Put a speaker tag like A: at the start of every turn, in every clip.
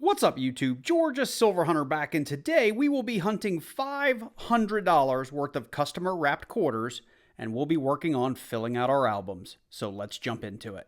A: What's up, YouTube? Georgia Silver Hunter back, and today we will be hunting $500 worth of customer wrapped quarters, and we'll be working on filling out our albums. So let's jump into it.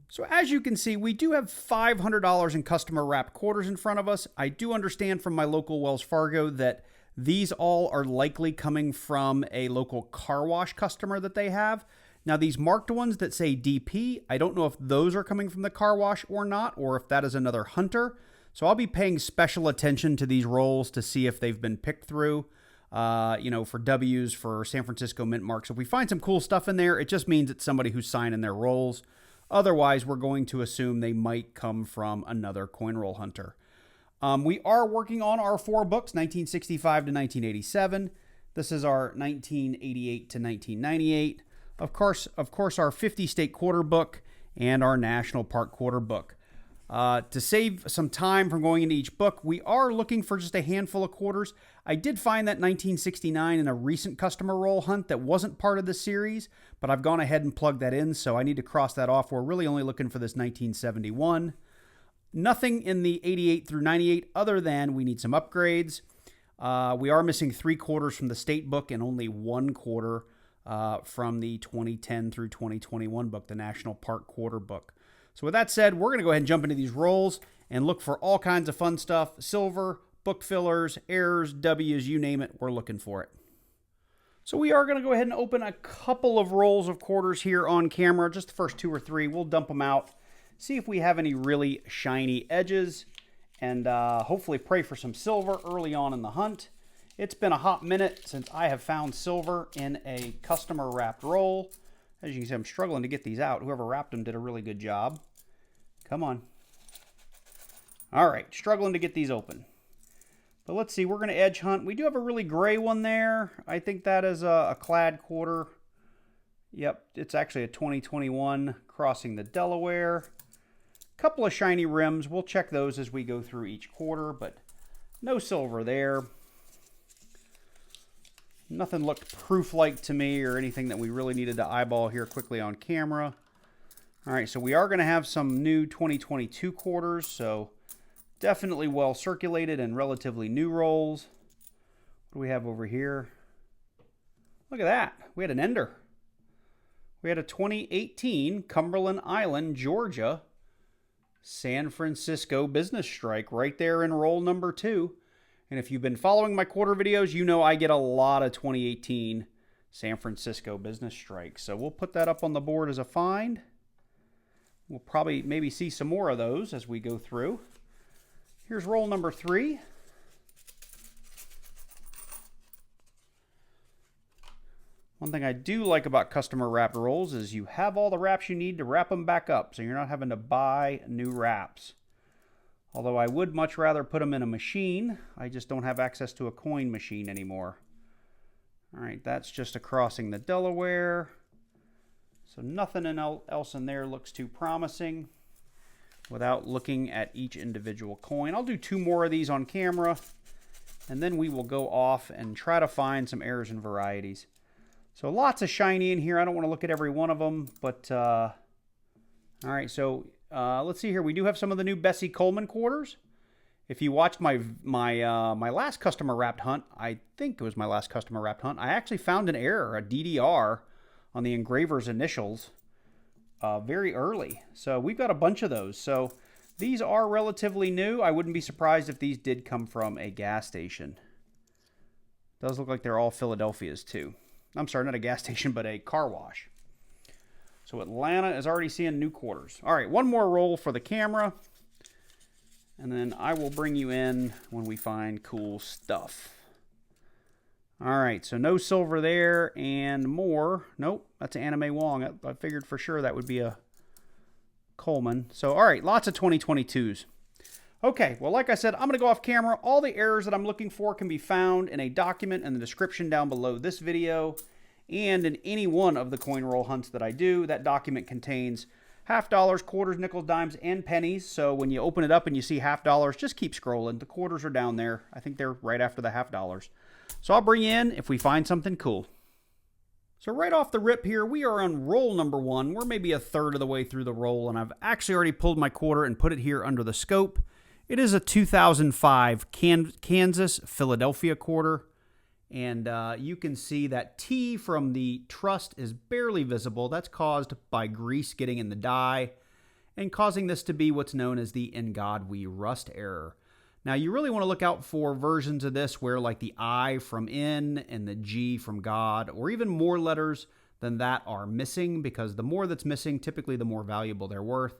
A: So as you can see, we do have $500 in customer wrapped quarters in front of us. I do understand from my local Wells Fargo that these all are likely coming from a local car wash customer that they have. Now, these marked ones that say DP, I don't know if those are coming from the car wash or not, or if that is another hunter. So I'll be paying special attention to these rolls to see if they've been picked through, for W's, for San Francisco mint marks. If we find some cool stuff in there, it just means it's somebody who's signing their rolls. Otherwise, we're going to assume they might come from another coin roll hunter. We are working on our 4 books, 1965 to 1987. This is our 1988 to 1998. Of course, our 50-state quarter book and our national park quarter book. To save some time from going into each book, we are looking for just a handful of quarters. I did find that 1969 in a recent customer roll hunt that wasn't part of the series, but I've gone ahead and plugged that in, so I need to cross that off. We're really only looking for this 1971. Nothing in the 88 through 98 other than we need some upgrades. We are missing 3 quarters from the state book and only 1 quarter from the 2010 through 2021 book, the National Park Quarter book. So with that said, we're going to go ahead and jump into these rolls and look for all kinds of fun stuff. Silver, book fillers, errors, W's, you name it, we're looking for it. So we are going to go ahead and open a couple of rolls of quarters here on camera, just the first 2 or 3. We'll dump them out. See if we have any really shiny edges, and hopefully pray for some silver early on in the hunt. It's been a hot minute since I have found silver in a customer wrapped roll. As you can see, I'm struggling to get these out. Whoever wrapped them did a really good job. Come on. All right, struggling to get these open. But let's see, we're going to edge hunt. We do have a really gray one there. I think that is a clad quarter. Yep, it's actually a 2021 crossing the Delaware. Couple of shiny rims. We'll check those as we go through each quarter, but no silver there. Nothing looked proof-like to me or anything that we really needed to eyeball here quickly on camera. All right, so we are going to have some new 2022 quarters, so definitely well circulated and relatively new rolls. What do we have over here? Look at that. We had an ender. We had a 2018 Cumberland Island, Georgia, San Francisco business strike right there in roll number 2. And if you've been following my quarter videos, you know I get a lot of 2018 San Francisco business strikes. So we'll put that up on the board as a find. We'll probably maybe see some more of those as we go through. Here's roll number 3. One thing I do like about customer wrapped rolls is you have all the wraps you need to wrap them back up, so you're not having to buy new wraps. Although I would much rather put them in a machine. I just don't have access to a coin machine anymore. All right, that's just a crossing the Delaware. So nothing else in there looks too promising without looking at each individual coin. I'll do 2 more of these on camera, and then we will go off and try to find some errors and varieties. So lots of shiny in here. I don't want to look at every one of them, but all right. So let's see here. We do have some of the new Bessie Coleman quarters. If you watched my last customer wrapped hunt, I think it was my last customer wrapped hunt, I actually found an error, a DDR, on the engraver's initials very early. So we've got a bunch of those. So these are relatively new. I wouldn't be surprised if these did come from a gas station. Does look like they're all Philadelphia's too. I'm sorry, not a gas station, but a car wash. So Atlanta is already seeing new quarters. All right, one more roll for the camera, and then I will bring you in when we find cool stuff. All right, so no silver there and more. Nope, that's Anime Wong. I figured for sure that would be a Coleman. So, all right, lots of 2022s. Okay, well, like I said, I'm going to go off camera. All the errors that I'm looking for can be found in a document in the description down below this video and in any one of the coin roll hunts that I do. That document contains half dollars, quarters, nickels, dimes, and pennies. So when you open it up and you see half dollars, just keep scrolling. The quarters are down there. I think they're right after the half dollars. So I'll bring you in if we find something cool. So right off the rip here, we are on roll number 1. We're maybe a third of the way through the roll, and I've actually already pulled my quarter and put it here under the scope. It is a 2005 Kansas Philadelphia quarter, and you can see that T from the trust is barely visible. That's caused by grease getting in the die and causing this to be what's known as the "In God We Rust" error. Now, you really want to look out for versions of this where like the I from in and the G from God, or even more letters than that, are missing, because the more that's missing, typically the more valuable they're worth.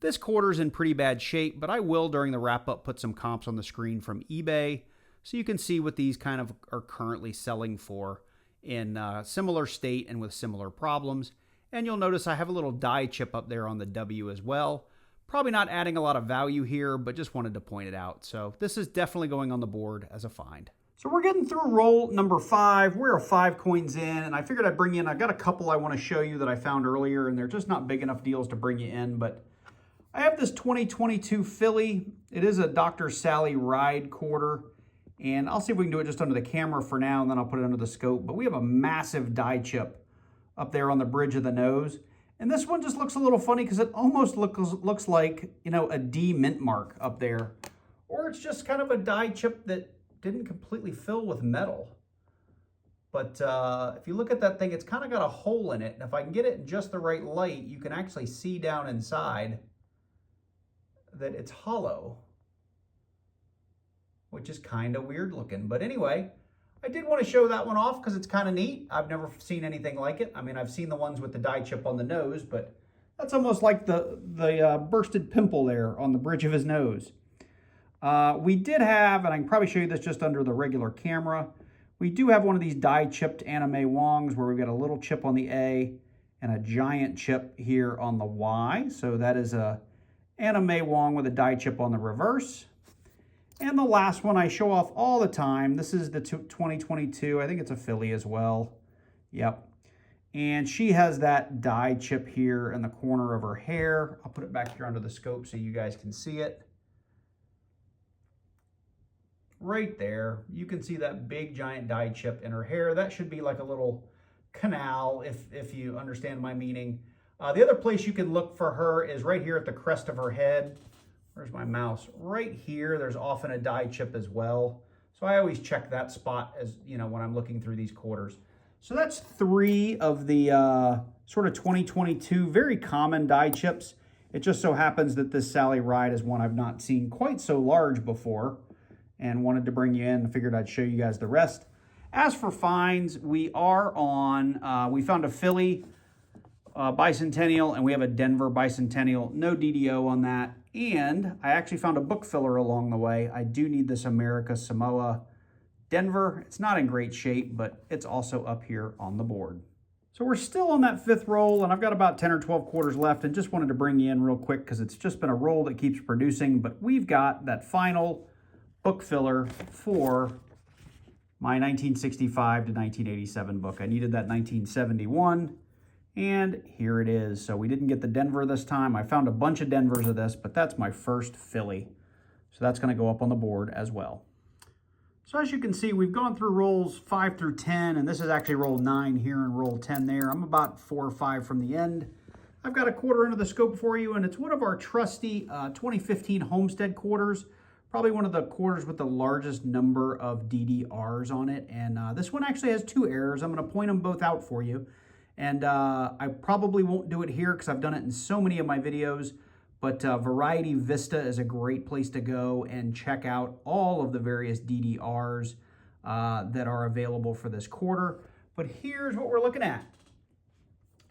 A: This quarter's in pretty bad shape, but I will, during the wrap-up, put some comps on the screen from eBay so you can see what these kind of are currently selling for in similar state and with similar problems. And you'll notice I have a little die chip up there on the W as well. Probably not adding a lot of value here, but just wanted to point it out. So this is definitely going on the board as a find. So we're getting through roll number 5. We're 5 coins in, and I figured I'd bring in, I've got a couple I want to show you that I found earlier, and they're just not big enough deals to bring you in, but I have this 2022 Philly. It is a Dr. Sally Ride quarter, and I'll see if we can do it just under the camera for now, and then I'll put it under the scope. But we have a massive die chip up there on the bridge of the nose. And this one just looks a little funny because it almost looks like, you know, a D mint mark up there. Or it's just kind of a die chip that didn't completely fill with metal. But if you look at that thing, it's kind of got a hole in it. And if I can get it in just the right light, you can actually see down inside that it's hollow, which is kind of weird looking. But anyway, I did want to show that one off because it's kind of neat. I've never seen anything like it. I mean, I've seen the ones with the die chip on the nose, but that's almost like the bursted pimple there on the bridge of his nose. We did have, and I can probably show you this just under the regular camera, we do have one of these die chipped anime Wongs where we've got a little chip on the A and a giant chip here on the Y. So that is a anime Wong with a die chip on the reverse. And the last one I show off all the time, this is the 2022. I think it's a Philly as well. Yep. And she has that die chip here in the corner of her hair. I'll put it back here under the scope so you guys can see it. Right there. You can see that big giant die chip in her hair. That should be like a little canal, if you understand my meaning. The other place you can look for her is right here at the crest of her head. Where's my mouse? Right here, there's often a die chip as well. So I always check that spot as, you know, when I'm looking through these quarters. So that's 3 of the sort of 2022 very common die chips. It just so happens that this Sally Ride is one I've not seen quite so large before and wanted to bring you in and figured I'd show you guys the rest. As for finds, we are on, we found a Philly Bicentennial, and we have a Denver Bicentennial. No DDO on that. And I actually found a book filler along the way. I do need this America Samoa Denver. It's not in great shape, but it's also up here on the board. So we're still on that 5th roll, and I've got about 10 or 12 quarters left, and just wanted to bring you in real quick because it's just been a roll that keeps producing. But we've got that final book filler for my 1965 to 1987 book. I needed that 1971. And here it is. So we didn't get the Denver this time. I found a bunch of Denvers of this, but that's my first Philly. So that's going to go up on the board as well. So as you can see, we've gone through rolls 5 through 10, and this is actually roll 9 here and roll 10 there. I'm about 4 or 5 from the end. I've got a quarter under the scope for you, and it's one of our trusty 2015 Homestead quarters. Probably one of the quarters with the largest number of DDRs on it. And this one actually has 2 errors. I'm going to point them both out for you. And I probably won't do it here because I've done it in so many of my videos, but Variety Vista is a great place to go and check out all of the various DDRs that are available for this quarter. But here's what we're looking at.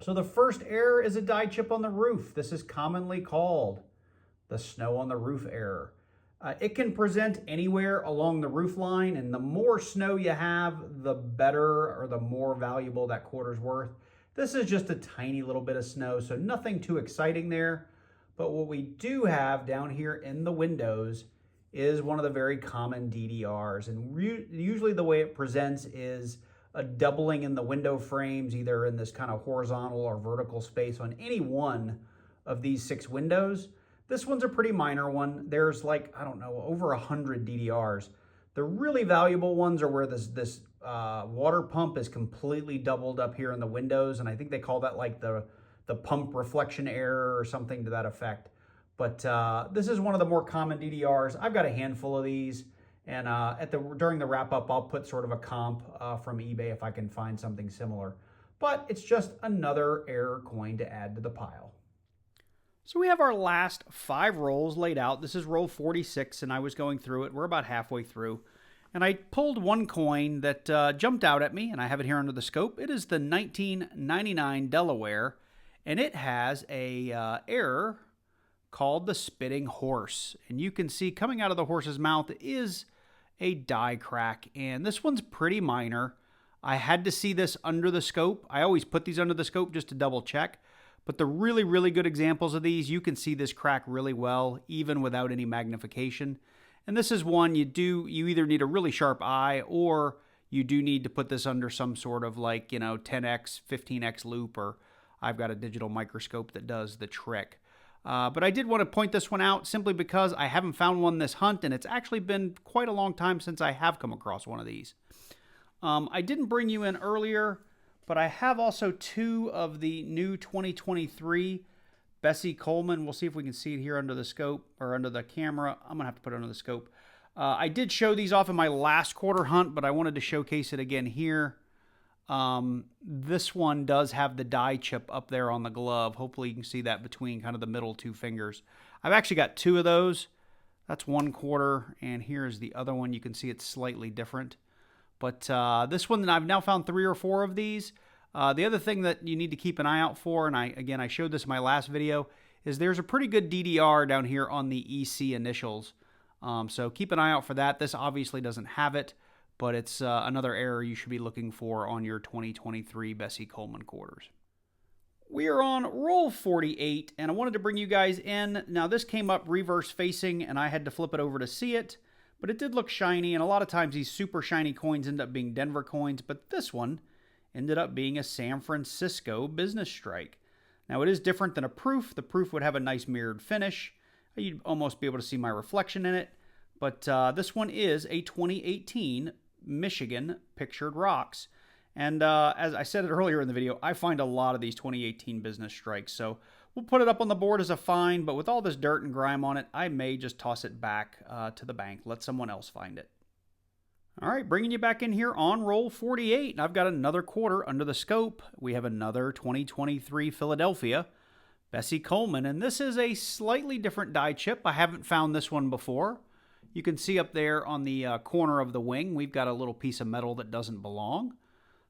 A: So the first error is a die chip on the roof. This is commonly called the snow on the roof error. It can present anywhere along the roof line, and the more snow you have, the better or the more valuable that quarter's worth. This is just a tiny little bit of snow, so nothing too exciting there. But what we do have down here in the windows is one of the very common DDRs. And usually the way it presents is a doubling in the window frames, either in this kind of horizontal or vertical space on any one of these 6 windows. This one's a pretty minor one. There's like, I don't know, over 100 DDRs. The really valuable ones are where this water pump is completely doubled up here in the windows, and I think they call that like the pump reflection error or something to that effect. But this is one of the more common DDRs. I've got a handful of these, and during the wrap up, I'll put sort of a comp from eBay if I can find something similar. But it's just another error coin to add to the pile. So we have our last 5 rolls laid out. This is roll 46, and I was going through it. We're about halfway through. And I pulled one coin that jumped out at me, and I have it here under the scope. It is the 1999 Delaware, and it has a error called the spitting horse. And you can see coming out of the horse's mouth is a die crack, and this one's pretty minor. I had to see this under the scope. I always put these under the scope just to double check. But the really, really good examples of these, you can see this crack really well, even without any magnification. And this is one you either need a really sharp eye, or you do need to put this under some sort of 10x, 15x loop, or I've got a digital microscope that does the trick. But I did want to point this one out simply because I haven't found one this hunt, and it's actually been quite a long time since I have come across one of these. I didn't bring you in earlier, but I have also 2 of the new 2023 Bessie Coleman. We'll see if we can see it here under the scope or under the camera. I'm going to have to put it under the scope. I did show these off in my last quarter hunt, but I wanted to showcase it again here. This one does have the die chip up there on the glove. Hopefully you can see that between kind of the middle 2 fingers. I've actually got 2 of those. That's 1/4, and here's the other one. You can see it's slightly different. But this one, I've now found 3 or 4 of these. The other thing that you need to keep an eye out for, and I showed this in my last video, is there's a pretty good DDR down here on the EC initials. So keep an eye out for that. This obviously doesn't have it, but it's another error you should be looking for on your 2023 Bessie Coleman quarters. We are on roll 48, and I wanted to bring you guys in. Now, this came up reverse facing, and I had to flip it over to see it. But it did look shiny, and a lot of times these super shiny coins end up being Denver coins, but this one ended up being a San Francisco business strike. Now, it is different than a proof. The proof would have a nice mirrored finish. You'd almost be able to see my reflection in it. But this one is a 2018 Michigan Pictured Rocks. And as I said it earlier in the video, I find a lot of these 2018 business strikes. So we'll put it up on the board as a find, but with all this dirt and grime on it, I may just toss it back to the bank, let someone else find it. All right, bringing you back in here on roll 48. And I've got another quarter under the scope. We have another 2023 Philadelphia Bessie Coleman, and this is a slightly different die chip. I haven't found this one before. You can see up there on the corner of the wing, we've got a little piece of metal that doesn't belong.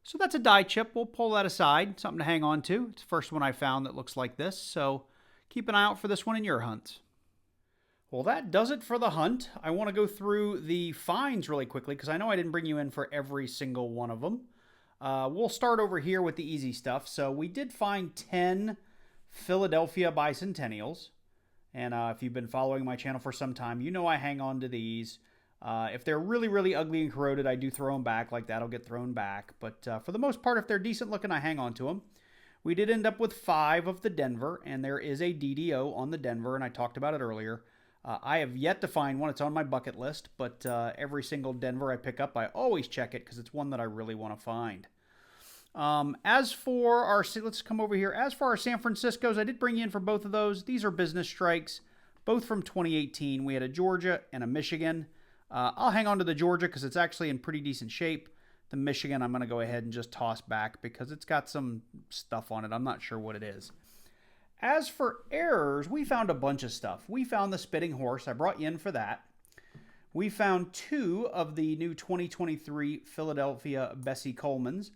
A: So that's a die chip. We'll pull that aside, something to hang on to. It's the first one I found that looks like this, so keep an eye out for this one in your hunts. Well, that does it for the hunt. I want to go through the finds really quickly because I know I didn't bring you in for every single one of them. We'll start over here with the easy stuff. So we did find 10 Philadelphia Bicentennials. And if you've been following my channel for some time, you know I hang on to these. If they're really, really ugly and corroded, I do throw them back. Like that'll get thrown back. But for the most part, if they're decent looking, I hang on to them. We did end up with 5 of the Denver, and there is a DDO on the Denver, and I talked about it earlier. I have yet to find one. It's on my bucket list, but every single Denver I pick up, I always check it because it's one that I really want to find. As for our, let's come over here. As for our San Franciscos, I did bring you in for both of those. These are business strikes, both from 2018. We had a Georgia and a Michigan. I'll hang on to the Georgia because it's actually in pretty decent shape. The Michigan, I'm going to go ahead and just toss back because it's got some stuff on it. I'm not sure what it is. As for errors, we found a bunch of stuff. We found the spitting horse. I brought you in for that. We found 2 of the new 2023 Philadelphia Bessie Colemans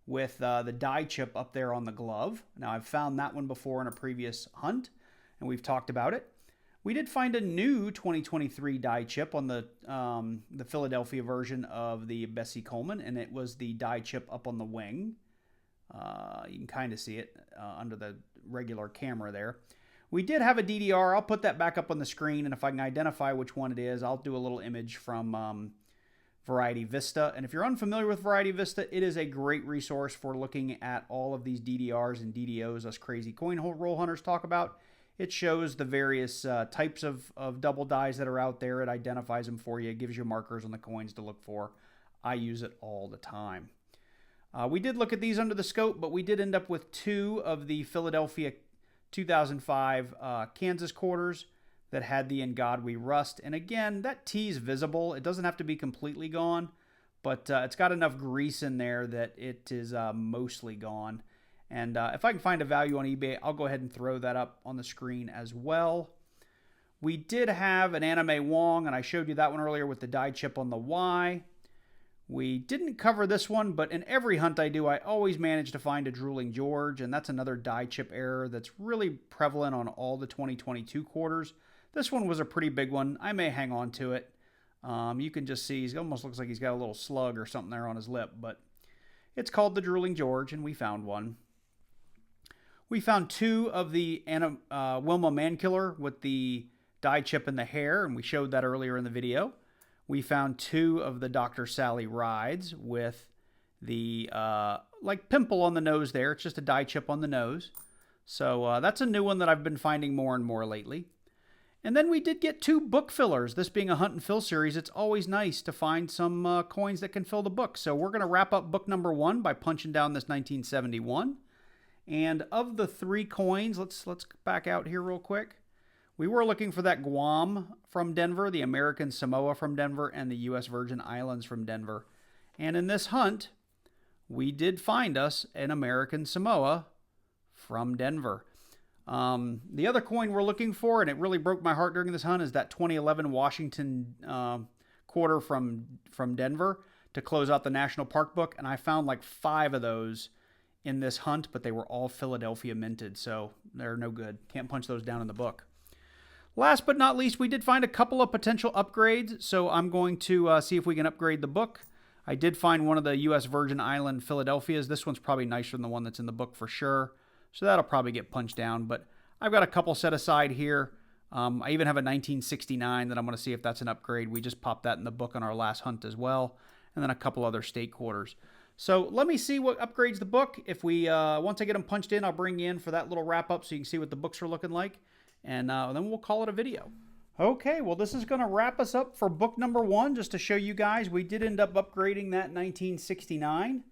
A: with the die chip up there on the glove. Now, I've found that one before in a previous hunt, and we've talked about it. We did find a new 2023 die chip on the Philadelphia version of the Bessie Coleman, and it was the die chip up on the wing. You can kind of see it under the regular camera there. We did have a DDR. I'll put that back up on the screen, and if I can identify which one it is, I'll do a little image from Variety Vista. And if you're unfamiliar with Variety Vista, it is a great resource for looking at all of these DDRs and DDOs us crazy coin roll hunters talk about. It shows the various types of double dies that are out there. It identifies them for you. It gives you markers on the coins to look for. I use it all the time. We did look at these under the scope, but we did end up with 2 of the Philadelphia 2005 Kansas quarters that had the In God We Rust. And again, that T is visible. It doesn't have to be completely gone, but it's got enough grease in there that it is mostly gone. And if I can find a value on eBay, I'll go ahead and throw that up on the screen as well. We did have an Anime Wong, and I showed you that one earlier with the die chip on the Y. We didn't cover this one, but in every hunt I do, I always manage to find a Drooling George, and that's another die chip error that's really prevalent on all the 2022 quarters. This one was a pretty big one. I may hang on to it. You can just see, he almost looks like he's got a little slug or something there on his lip, but it's called the Drooling George, and we found one. We found 2 of the Wilma Mankiller with the die chip in the hair, and we showed that earlier in the video. We found 2 of the Dr. Sally Rides with the like pimple on the nose there. It's just a die chip on the nose. So that's a new one that I've been finding more and more lately. And then we did get 2 book fillers. This being a Hunt and Fill series, it's always nice to find some coins that can fill the book. So we're going to wrap up book number 1 by punching down this 1971. And of the 3 coins, let's back out here real quick. We were looking for that Guam from Denver, the American Samoa from Denver, and the U.S. Virgin Islands from Denver. And in this hunt, we did find us an American Samoa from Denver. The other coin we're looking for, and it really broke my heart during this hunt, is that 2011 Washington quarter from Denver to close out the National Park book. And I found like 5 of those in this hunt, but they were all Philadelphia minted, so they're no good. Can't punch those down in the book. Last but not least, we did find a couple of potential upgrades, so I'm going to see if we can upgrade the book. I did find one of the U.S. Virgin Island Philadelphias. This one's probably nicer than the one that's in the book for sure, so that'll probably get punched down, but I've got a couple set aside here. I even have a 1969 that I'm going to see if that's an upgrade. We just popped that in the book on our last hunt as well, and then a couple other state quarters. So let me see what upgrades the book. If we once I get them punched in, I'll bring you in for that little wrap up so you can see what the books are looking like. And then we'll call it a video. Okay, well, this is going to wrap us up for book number 1, just to show you guys. We did end up upgrading that 1969,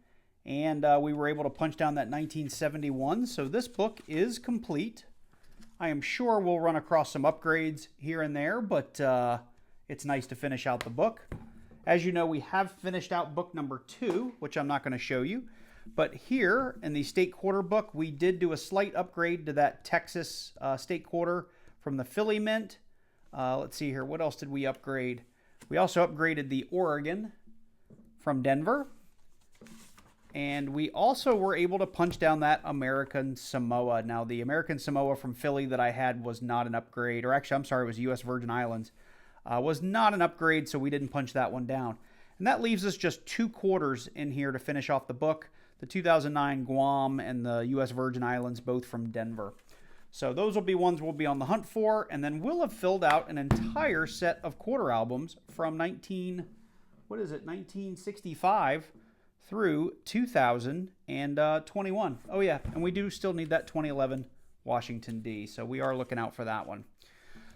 A: and we were able to punch down that 1971. So this book is complete. I am sure we'll run across some upgrades here and there, but it's nice to finish out the book. As you know, we have finished out book number 2, which I'm not going to show you. But here in the state quarter book, we did do a slight upgrade to that Texas state quarter from the Philly Mint. Let's see here. What else did we upgrade? We also upgraded the Oregon from Denver. And we also were able to punch down that American Samoa. Now, the American Samoa from Philly that I had was not an upgrade. Or actually, I'm sorry, it was U.S. Virgin Islands. Was not an upgrade, so we didn't punch that one down. And that leaves us just 2 quarters in here to finish off the book. The 2009 Guam and the U.S. Virgin Islands, both from Denver. So those will be ones we'll be on the hunt for, and then we'll have filled out an entire set of quarter albums from 1965 through 2021. Oh yeah, and we do still need that 2011 Washington D, so we are looking out for that one.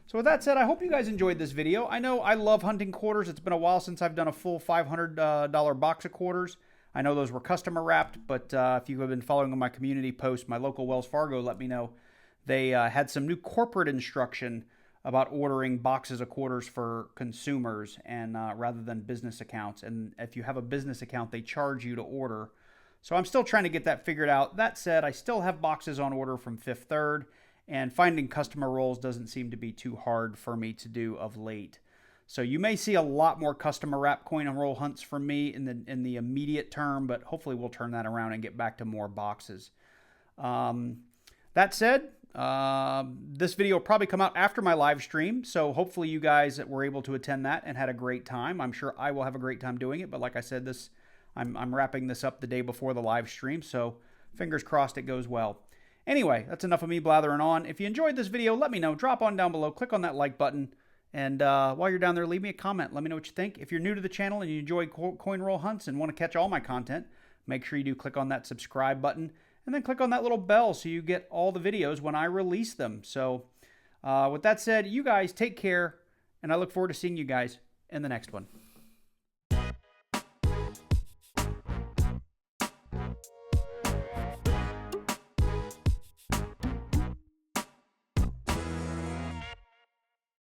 A: So with that said, I hope you guys enjoyed this video. I know I love hunting quarters. It's been a while since I've done a full $500 box of quarters. I know those were customer wrapped, but if you have been following on my community post, my local Wells Fargo let me know they had some new corporate instruction about ordering boxes of quarters for consumers and rather than business accounts. And if you have a business account, they charge you to order. So I'm still trying to get that figured out. That said, I still have boxes on order from Fifth Third, and finding customer rolls doesn't seem to be too hard for me to do of late. So you may see a lot more customer wrap coin and roll hunts from me in the immediate term, but hopefully we'll turn that around and get back to more boxes. That said, this video will probably come out after my live stream, so hopefully you guys were able to attend that and had a great time. I'm sure I will have a great time doing it, but like I said, I'm wrapping this up the day before the live stream, so fingers crossed it goes well. Anyway, that's enough of me blathering on. If you enjoyed this video, let me know. Drop on down below, click on that like button, and while you're down there, leave me a comment. Let me know what you think. If you're new to the channel and you enjoy coin roll hunts and want to catch all my content, make sure you do click on that subscribe button and then click on that little bell so you get all the videos when I release them. So with that said, you guys take care, and I look forward to seeing you guys in the next one.